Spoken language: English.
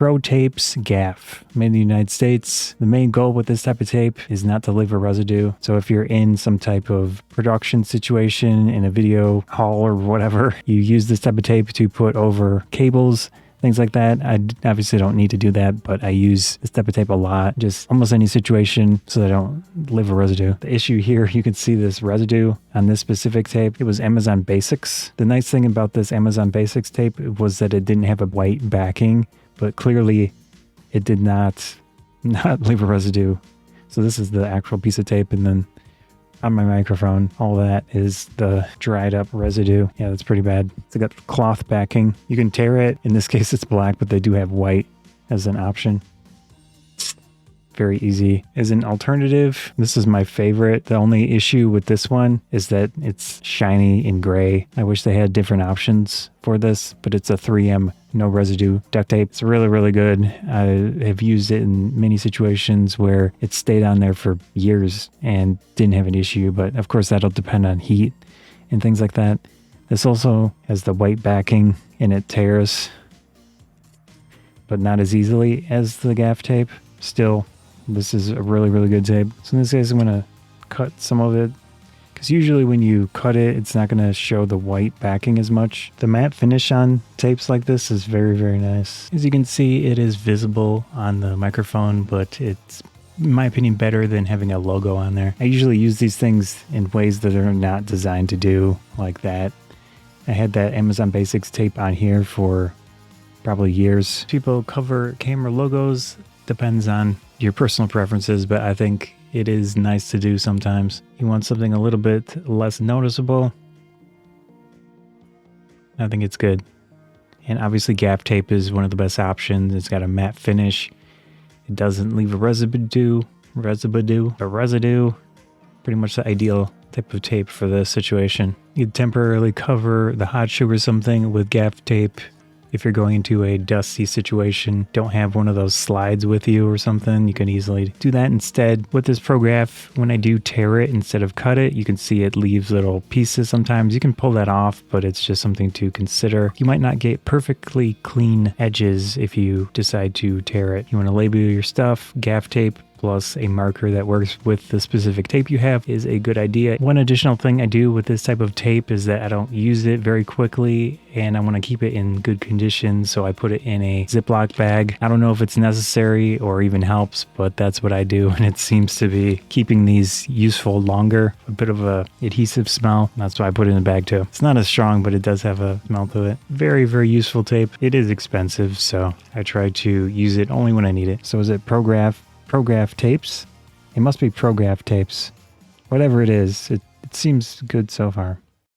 ProTapes Gaff, made in the United States. The main goal with this type of tape is not to leave a residue. So if you're in some type of production situation in a video hall or whatever, you use this type of tape to put over cables, things like that. I obviously don't need to do that, but I use this type of tape a lot, just almost any situation, so that I don't leave a residue. The issue here, you can see this residue on this specific tape. It was Amazon Basics. The nice thing about this Amazon Basics tape was that it didn't have a white backing, but clearly it did not leave a residue. So this is the actual piece of tape, and then on my microphone, all that is the dried up residue. Yeah, that's pretty bad. It's got cloth backing. You can tear it. In this case, it's black, but they do have white as an option. Very easy. As an alternative, this is my favorite. The only issue with this one is that it's shiny and gray. I wish they had different options for this, but it's a 3M no-residue duct tape. It's really, really good. I have used it in many situations where it stayed on there for years and didn't have an issue, but of course that'll depend on heat and things like that. This also has the white backing and it tears, but not as easily as the gaff tape. Still, this is a really, really good tape. So in this case, I'm going to cut some of it, because usually when you cut it, it's not going to show the white backing as much. The matte finish on tapes like this is very, very nice. As you can see, it is visible on the microphone, but it's, in my opinion, better than having a logo on there. I usually use these things in ways that are not designed to do, like that. I had that Amazon Basics tape on here for probably years. People cover camera logos, depends on your personal preferences, but I think it is nice to do sometimes. You want something a little bit less noticeable, I think it's good. And obviously gaff tape is one of the best options. It's got a matte finish. It doesn't leave a residue. Pretty much the ideal type of tape for this situation. You temporarily cover the hot shoe or something with gaff tape. If you're going into a dusty situation, don't have one of those slides with you or something, you can easily do that instead. With this Pro-Gaff, when I do tear it instead of cut it, you can see it leaves little pieces sometimes. You can pull that off, but it's just something to consider. You might not get perfectly clean edges if you decide to tear it. You want to label your stuff. Gaff tape plus a marker that works with the specific tape you have is a good idea. One additional thing I do with this type of tape is that I don't use it very quickly and I want to keep it in good condition, so I put it in a Ziploc bag. I don't know if it's necessary or even helps, but that's what I do, and it seems to be keeping these useful longer. A bit of a adhesive smell, that's why I put it in a bag too. It's not as strong, but it does have a smell to it. Very, very useful tape. It is expensive, so I try to use it only when I need it. So is it Pro-Gaff tapes? It must be Pro-Gaff tapes. Whatever it is, it seems good so far.